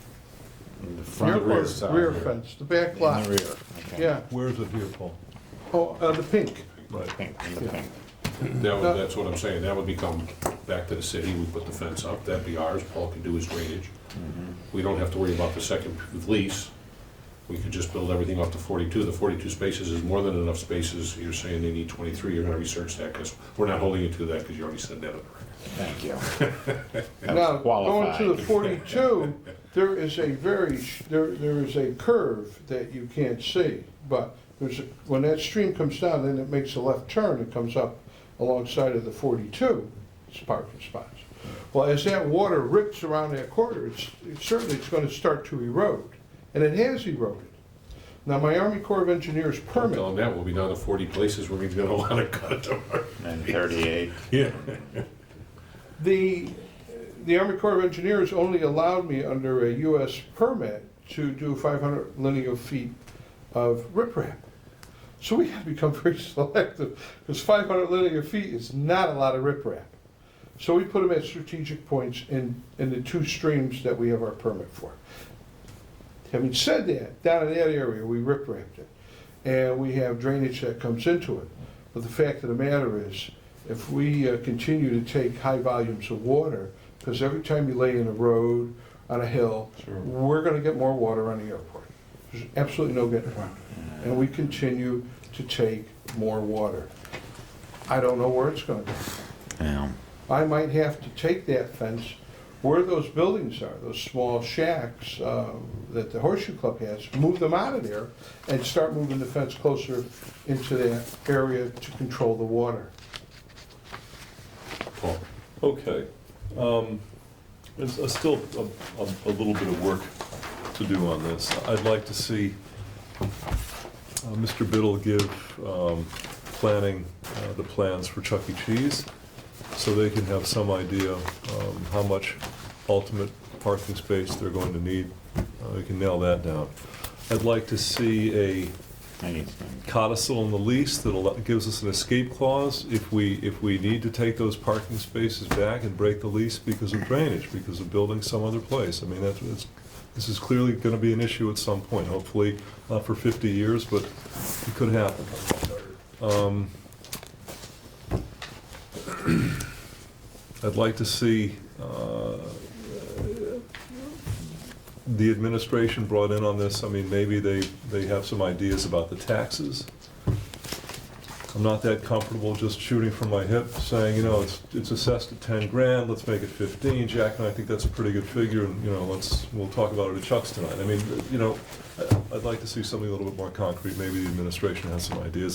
In the
Rear
front or
part,
the side?
rear fence, the back lot.
In the rear, okay.
Yeah,
Where is it here, Paul?
oh, the pink.
Right.
Pink, in the pink.
That's what I'm saying. That would become back to the city. We put the fence up. That'd be ours. Paul can do his drainage. We don't have to worry about the second lease. We could just build everything up to 42. The 42 spaces is more than enough spaces. You're saying they need 23. You're gonna research that, because we're not holding you to that, because you already said that on the record.
Thank you. That
Now,
was
going to the
qualified.
42, there is a there is a curve that you can't see, but when that stream comes down, then it makes a left turn, it comes up alongside of the 42 parking spots. Well, as that water rips around that corner, it's going to start to erode, and it has eroded. Now, my Army Corps of Engineers
I'm
permit,
telling that, we'll be down to 40 places where we've got a lot of cut.
And 38.
Yeah.
the Army Corps of Engineers only allowed me under a US permit to do 500 linear feet of riprap. So we had to become very selective, because 500 linear feet is not a lot of riprap. So we put them at strategic points in the two streams that we have our permit for. Having said that, down in that area, we riprapped it, and we have drainage that comes into it. But the fact of the matter is, if we continue to take high volumes of water, because every time you lay in a road, on a hill, we're gonna get more water on the airport. There's absolutely no getting around it. And we continue to take more water. I don't know where it's gonna go.
Yeah.
I might have to take that fence where those buildings are, those small shacks that the Horseshoe Club has, move them out of there and start moving the fence closer into that area to control the water.
Paul?
Okay. There's still a little bit of work to do on this. I'd like to see Mr. Biddle give planning the plans for Chuck E. Cheese, so they can have some idea how much ultimate parking space they're going to need. We can nail that down. I'd like to see a codicil in the lease that gives us an escape clause if we need to take those parking spaces back and break the lease because of drainage, because of building some other place. I mean, this is clearly going to be an issue at some point, hopefully not for 50 years, but it could happen. I'd like to see the administration brought in on this. I mean, maybe they have some ideas about the taxes. I'm not that comfortable just shooting from my hip, saying, you know, it's assessed at 10 grand, let's make it 15. Jack and I think that's a pretty good figure, and, you know, we'll talk about it at Chuck's tonight. I mean, you know, I'd like to see something a little bit more concrete. Maybe the administration has some ideas.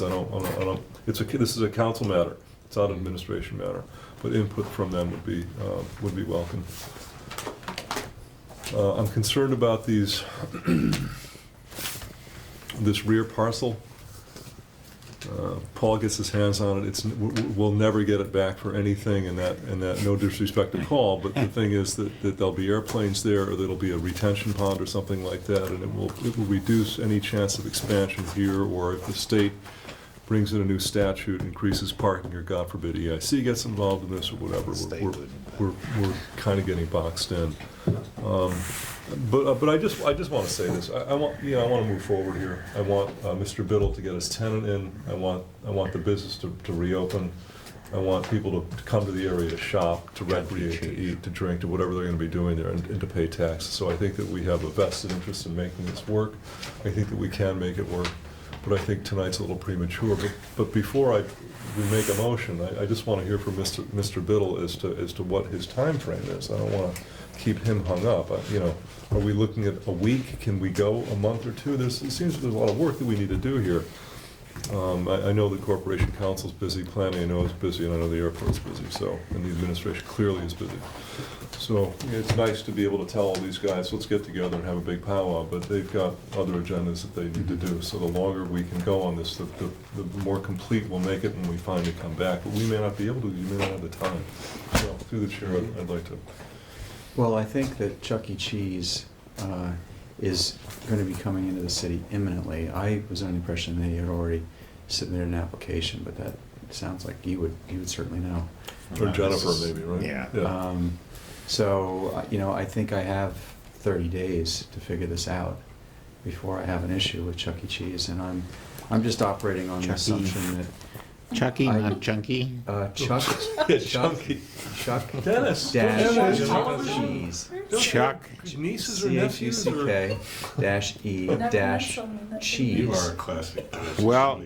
This is a council matter. It's not an administration matter, but input from them would be welcome. I'm concerned about this rear parcel. Paul gets his hands on it. We'll never get it back for anything, and that no disrespect to Paul, but the thing is that there'll be airplanes there, or there'll be a retention pond or something like that, and it will reduce any chance of expansion here, or if the state brings in a new statute, increases parking, or God forbid EIC gets involved in this or whatever, we're kind of getting boxed in. But I just want to say this. I want to move forward here. I want Mr. Biddle to get his tenant in. I want the business to reopen. I want people to come to the area to shop, to recreate, to eat, to drink, to whatever they're going to be doing there, and to pay taxes. So I think that we have a vested interest in making this work. I think that we can make it work. But I think tonight's a little premature. But before we make a motion, I just want to hear from Mr. Biddle as to what his time frame is. I don't want to keep him hung up. Are we looking at a week? Can we go a month or two? It seems there's a lot of work that we need to do here. I know the Corporation Council's busy, planning I know is busy, and I know the airport's busy, so, and the administration clearly is busy. So it's nice to be able to tell all these guys, let's get together and have a big powwow, but they've got other agendas that they need to do. So the longer we can go on this, the more complete we'll make it when we finally come back. But we may not be able to, you may not have the time. So through the chair, I'd like to.
Well, I think that Chuck E. Cheese is going to be coming into the city imminently. I was under the impression they had already submitted an application, but that sounds like you would certainly know.
Or Jennifer, maybe, right?
Yeah.
So, you know, I think I have 30 days to figure this out before I have an issue with Chuck E. Cheese, and I'm just operating on the
Chuck E.
assumption that
Chucky, not Chunky?
Chuck,
Yeah, Chunky.
Chuck
Dennis.
dash
Dennis.
Cheese.
Chuck.
Nieces or nephews or?
CHUCK dash E dash
You
cheese.
are a classic.
Well,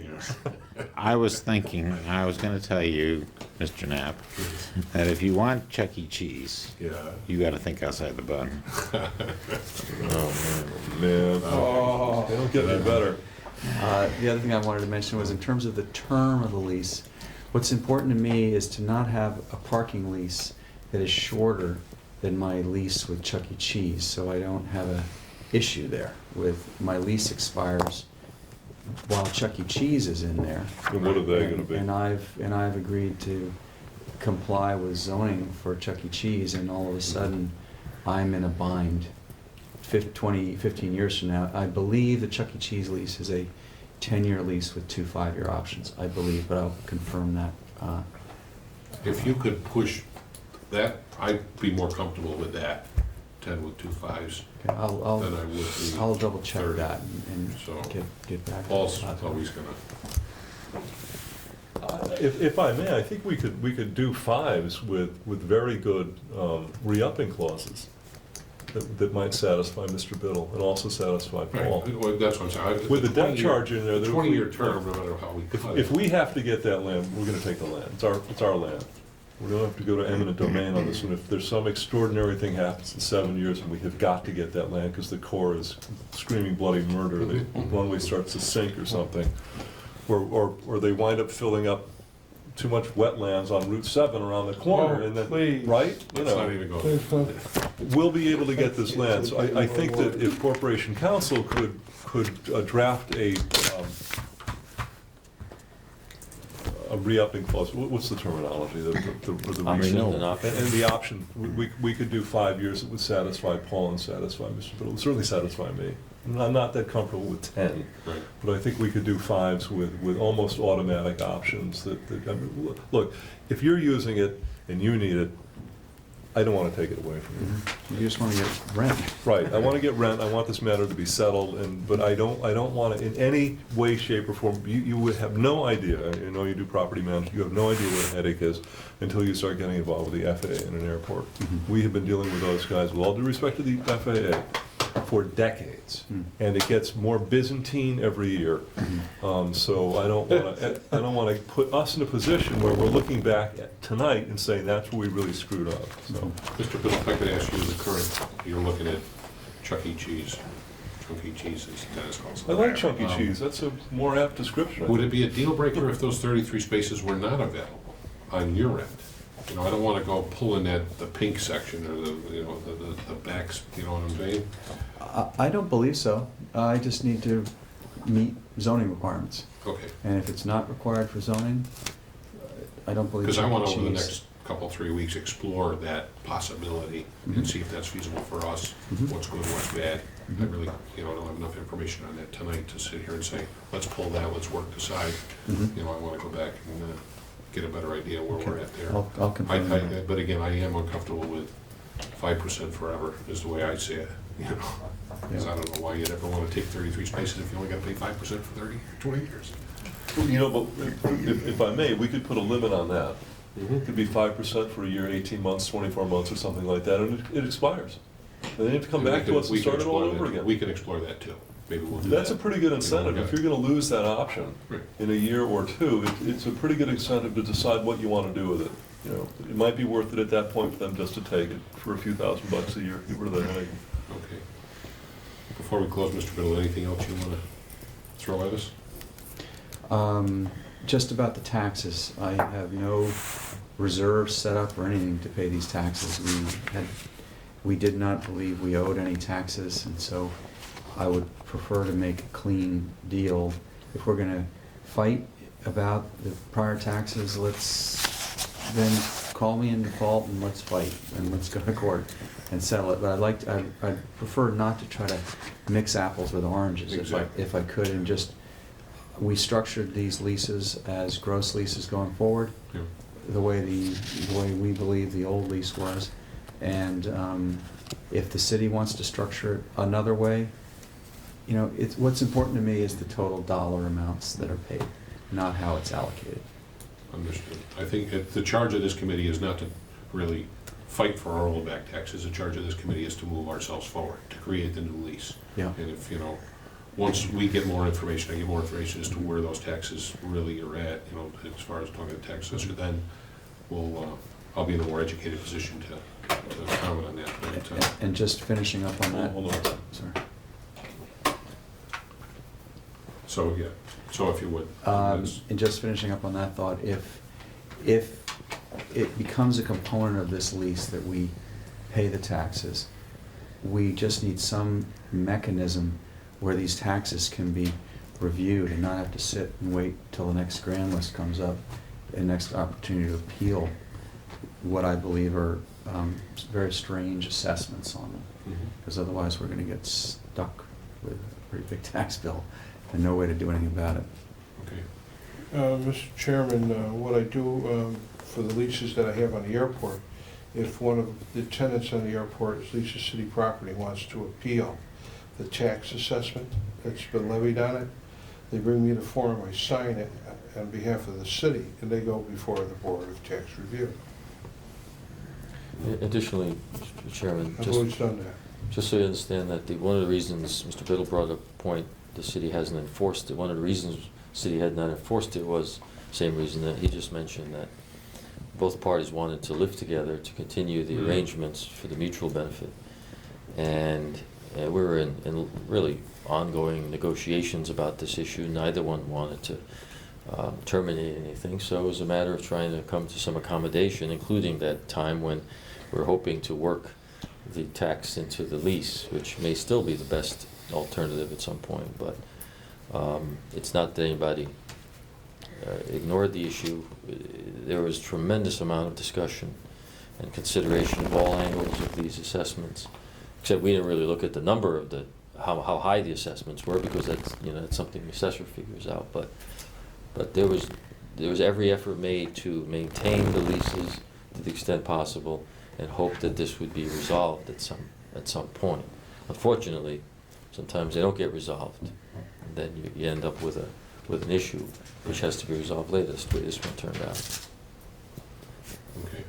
I was thinking, I was gonna tell you, Mr. Knapp, that if you want Chuck E. Cheese,
Yeah.
you gotta think outside the button.
Man,
Oh.
they don't get any better.
The other thing I wanted to mention was in terms of the term of the lease, what's important to me is to not have a parking lease that is shorter than my lease with Chuck E. Cheese, so I don't have a issue there with my lease expires while Chuck E. Cheese is in there.
And what are they gonna be?
And I've agreed to comply with zoning for Chuck E. Cheese, and all of a sudden, I'm in a bind. 15 years from now, I believe the Chuck E. Cheese lease is a 10-year lease with 2 5-year options, I believe, but I'll confirm that.
If you could push that, I'd be more comfortable with that, 10 with 2 5s,
Okay, I'll
than I would be.
I'll double check
30.
that and
So,
get back.
Paul's
about that.
always gonna,
If I may, I think we could do 5s with very good re-upping clauses that might satisfy Mr. Biddle and also satisfy Paul.
right, well, that's what I'm saying.
With the debt charge in there, that if we-
20-year term, no matter how we cut it.
If we have to get that land, we're gonna take the land. It's our land. We don't have to go to eminent domain on this one. If there's some extraordinary thing happens in 7 years and we have got to get that land because the Corps is screaming bloody murder, the runway starts to sink or something, or they wind up filling up too much wetlands on Route 7 around the corner,
Oh,
and then,
please.
right? You
Let's not
know,
even go.
Please don't.
we'll be able to get this land. So I think that if Corporation Council could draft a re-upping clause, what's the terminology? The
Option and option.
And the option, we could do 5 years that would satisfy Paul and satisfy Mr. Biddle, it would certainly satisfy me. I'm not that comfortable with 10,
Right.
but I think we could do 5s with almost automatic options that, I mean, look, if you're using it and you need it, I don't want to take it away from you.
You just want to get rent.
Right, I want to get rent, I want this matter to be settled, but I don't want to, in any way, shape, or form, you would have no idea, you know, you do property management, you have no idea what a headache is until you start getting involved with the FAA in an airport. We have been dealing with those guys, with all due respect to the FAA, for decades, and it gets more Byzantine every year. So I don't want to put us in a position where we're looking back at tonight and saying that's where we really screwed up, so.
Mr. Biddle, if I could ask you the current, you're looking at Chuck E. Cheese. Chuck E. Cheese is Dennis calls it.
I like chunky cheese, that's a more apt description.
Would it be a deal breaker if those 33 spaces were not available on your end? You know, I don't want to go pulling at the pink section or the backs, you know what I'm saying?
I don't believe so. I just need to meet zoning requirements.
Okay,
And if it's not required for zoning, I don't believe.
because I
Chuck E.
want to, over the
Cheese-
next couple, 3 weeks, explore that possibility and
Mhm.
see if that's feasible for us,
Mhm.
what's good, what's bad. I
Mhm.
really, don't have enough information on that tonight to sit here and say, let's pull that, let's work the side.
Mhm.
I want to go back and get a better idea where
Okay.
we're at there.
I'll confirm that.
But again, I am uncomfortable with 5% forever, is the way I see it, Because I don't know why you'd ever want to take 33 spaces if you only got to pay 5% for 30 or 20 years.
But if I may, we could put a limit on that. It could be 5% for a year, 18 months, 24 months, or something like that, and it expires. And then you have to come back to us and start it all over again.
We can explore that too. Maybe we'll do
That's a
that.
pretty good incentive. If you're gonna lose that option
Right.
in a year or two, it's a pretty good incentive to decide what you wanna do with it. It might be worth it at that point for them just to take it for a few $1,000 a year, get rid of that headache.
Okay. Before we close, Mr. Biddle, anything else you want to throw at us?
Just about the taxes, I have no reserves set up or anything to pay these taxes. We did not believe we owed any taxes, and so I would prefer to make a clean deal. If we're gonna fight about the prior taxes, then call me in default and let's fight, and let's go to court and settle it. But I'd prefer not to try to mix apples with oranges
Exactly.
if I could, and just, we structured these leases as gross leases going forward,
Yeah.
the way we believe the old lease was. And if the city wants to structure it another way, you know, what's important to me is the total dollar amounts that are paid, not how it's allocated.
Understood. I think the charge of this committee is not to really fight for our old back taxes. The charge of this committee is to move ourselves forward, to create the new lease.
Yeah.
And if, once we get more information, I get more information as to where those taxes really are at, as far as talking to the tax assessor, then I'll be in a more educated position to comment on that. But,
And just finishing up on that.
Hold on.
Sorry.
so, yeah, so if you would. that's-
And just finishing up on that thought, if it becomes a component of this lease that we pay the taxes, we just need some mechanism where these taxes can be reviewed and not have to sit and wait till the next grand list comes up, and next opportunity to appeal what I believe are very strange assessments on them.
Mhm.
Because otherwise we're gonna get stuck with a pretty big tax bill and no way to do anything about it.
Okay.
Mr. Chairman, what I do for the leases that I have on the airport, if one of the tenants on the airport leases city property wants to appeal the tax assessment that's been levied on it, they bring me the form, I sign it on behalf of the city, and they go before the Board of Tax Review.
Additionally, Mr. Chairman,
I've always done that.
just so you understand that one of the reasons Mr. Biddle brought up a point, the city hasn't enforced it, one of the reasons the city had not enforced it was the same reason that he just mentioned, that both parties wanted to live together to continue the arrangements for the mutual benefit. And we were in really ongoing negotiations about this issue. Neither one wanted to terminate anything, so it was a matter of trying to come to some accommodation, including that time when we're hoping to work the tax into the lease, which may still be the best alternative at some point, but it's not that anybody ignored the issue. There was tremendous amount of discussion and consideration of all angles of these assessments, except we didn't really look at the number of how high the assessments were, because that's something the assessor figures out, but there was every effort made to maintain the leases to the extent possible and hope that this would be resolved at some point. Unfortunately, sometimes they don't get resolved, and then you end up with an issue which has to be resolved later. That's the way this one turned out.
Okay.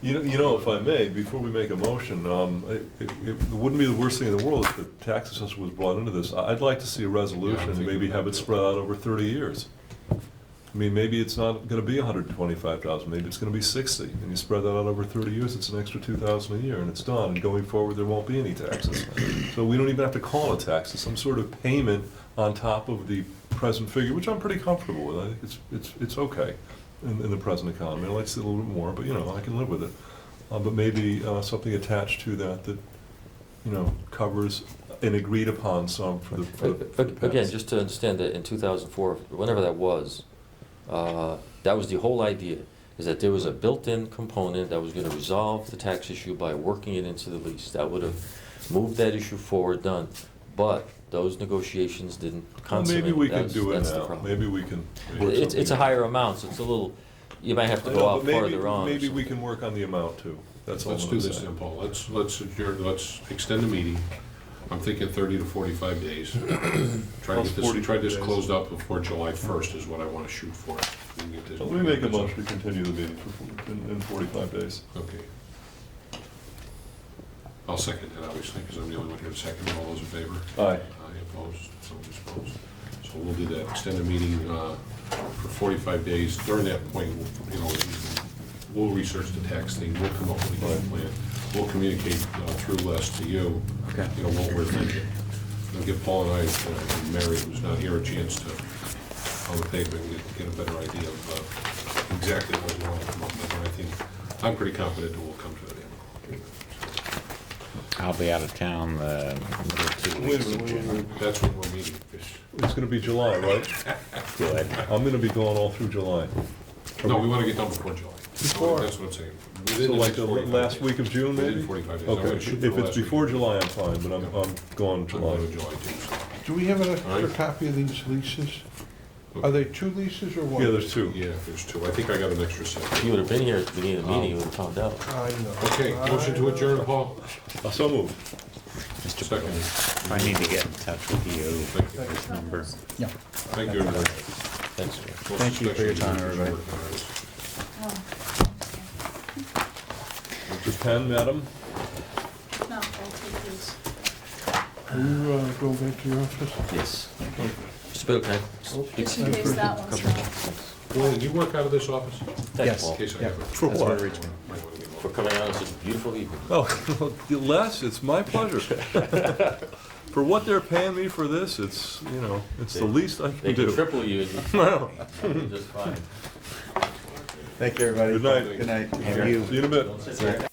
If I may, before we make a motion, it wouldn't be the worst thing in the world if the tax assessor was brought into this. I'd like to see a resolution, and maybe have it spread out over 30 years. I mean, maybe it's not gonna be 125,000, maybe it's gonna be 60, and you spread that out over 30 years, it's an extra 2,000 a year, and it's done, and going forward, there won't be any taxes. So we don't even have to call it taxes, some sort of payment on top of the present figure, which I'm pretty comfortable with. I think it's okay in the present economy. I'd like to see a little bit more, but I can live with it. But maybe something attached to that covers an agreed upon sum for the
Again,
past.
just to understand that in 2004, whenever that was the whole idea, is that there was a built-in component that was going to resolve the tax issue by working it into the lease. That would have moved that issue forward, done. But those negotiations didn't
Well,
consummate.
maybe we can do it
That's the
now.
problem.
Maybe we can.
It's a higher amount, so it's a little, you might have to
I
go
know,
out
but
farther on. or
Maybe we
something.
can work on the amount too. That's all I'm
Let's
gonna
do this
say.
then, Paul. Let's extend the meeting. I'm thinking 30 to 45 days. Try to get this,
40
try this
days.
closed up before July 1st is what I want to shoot for. We can get this-
So let me make a motion to continue the meeting in 45 days.
Okay. I'll second that, obviously, because I'm the only one here to second. All those in favor?
Aye.
Aye, opposed, nobody's opposed. So we'll do that, extend the meeting for 45 days. During that point, we'll research the tax thing, we'll come up with a game plan. We'll communicate through Les to you,
Okay.
what we're thinking. It'll give Paul and I, and Mary, who's not here, a chance to, on the pavement, get a better idea of exactly what we want to come up with. And I think, I'm pretty confident that we'll come to an agreement.
I'll be out of town the middle 2
Wait
weeks
a
of
minute,
June.
That's when we're meeting. Fish.
It's gonna be July, right?
Good.
I'm gonna be going all through July.
No, we want to get done before July.
Before.
That's what I'm saying.
So
Within
like
next
the
45
last
days.
week of June,
Within
maybe?
45 days. I'm
Okay,
gonna shoot for
if
the
it's
last week
before
of June.
July, I'm fine, but I'm going
I'm
July.
going to July too, so.
Do we have an extra
Alright.
copy of these leases? Are they 2 leases or 1?
Yeah, there's 2.
Yeah, there's 2. I think I got an extra set.
If you would have been here at the beginning of the meeting, you would have found out.
I know.
Okay, motion to adjourn, Paul.
So moved.
Mr.
Second.
Bill, if I need to get in touch with you,
Thank you.
this number.
Yeah.
Thank you, everybody.
Thanks, Joe.
Thank you for your time, everybody.
Mr. Penn, madam?
No, I'll take these.
Are you going back to your office?
Yes. Mr. Bill, can I speak
Just
to
in
you?
case that one's not.
Well, you work out of this office?
Thanks,
Yes.
Paul,
In case I
Yeah.
have a...
For
That's
what?
where to reach me.
might wanna get
for coming out on such a beautiful evening.
Oh, Les, it's my pleasure. For what they're paying me for this, it's, you know, it's the least I
They
can
can
do.
triple you, and you just fine.
Thank you, everybody.
Good night.
Good night.
Have you
See you in a bit.